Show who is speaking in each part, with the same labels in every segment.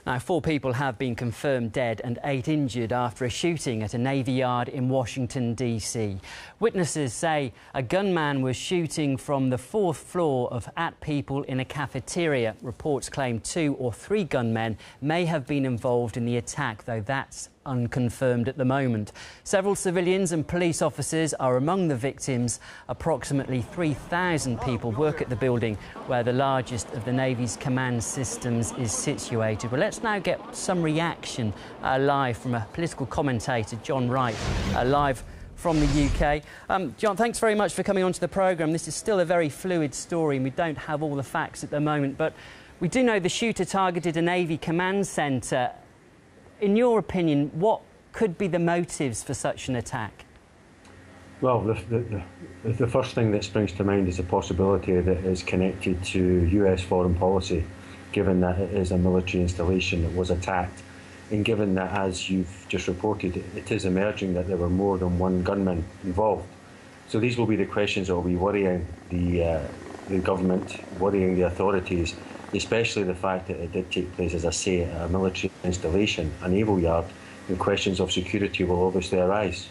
Speaker 1: Now, 4 people have been confirmed dead and 8 injured after a shooting at a Navy yard in Washington, D.C. Witnesses say a gunman was shooting from the 4th floor at people in a cafeteria. Reports claim 2 or 3 gunmen may have been involved in the attack, though that's unconfirmed at the moment. Several civilians and police officers are among the victims. Approximately 3,000 people work at the building where the largest of the Navy's command systems is situated. Well, let's now get some reaction live from a political commentator, John Wright, live from the UK. John, thanks very much for coming onto the programme. This is still a very fluid story and we don't have all the facts at the moment, but we do know the shooter targeted a Navy command centre. In your opinion, what could be the motives for such an attack?
Speaker 2: Well, the first thing that springs to mind is the possibility that is connected to US foreign policy, given that it is a military installation that was attacked, and given that, as you've just reported, it is emerging that there were more than one gunman involved. So these will be the questions that will be worrying the government, worrying the authorities, especially the fact that it did take place, as I say, at a military installation, a naval yard, and questions of security will obviously arise.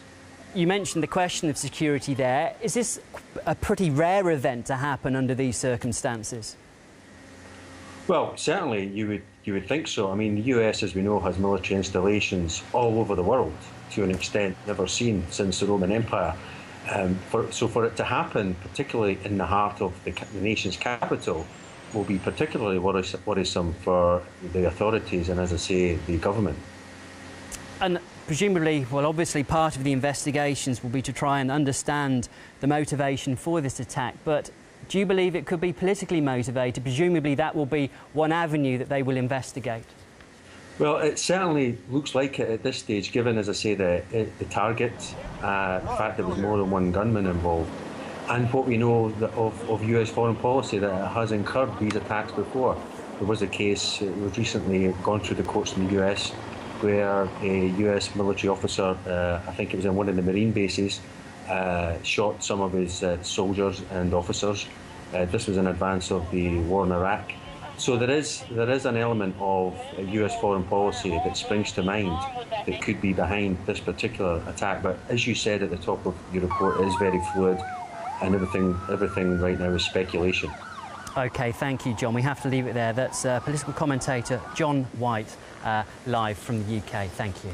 Speaker 1: You mentioned the question of security there. Is this a pretty rare event to happen under these circumstances?
Speaker 2: Well, certainly you would think so. I mean, the US, as we know, has military installations all over the world to an extent never seen since the Roman Empire. So for it to happen, particularly in the heart of the nation's capital, will be particularly worrisome for the authorities and, as I say, the government.
Speaker 1: And presumably, well, obviously part of the investigations will be to try and understand the motivation for this attack, but do you believe it could be politically motivated? Presumably that will be one avenue that they will investigate.
Speaker 2: Well, it certainly looks like it at this stage, given, as I say, the target, the fact there was more than one gunman involved, and what we know of US foreign policy, that it has incurred these attacks before. There was a case, it was recently gone through the courts in the US, where a US military officer, I think it was in one of the Marine bases, shot some of his soldiers and officers. This was in advance of the war in Iraq. So there is an element of US foreign policy that springs to mind that could be behind this particular attack. But as you said at the top of your report, it is very fluid, and everything right now is speculation.
Speaker 1: OK, thank you, John. We have to leave it there. That's political commentator John White, live from the UK. Thank you.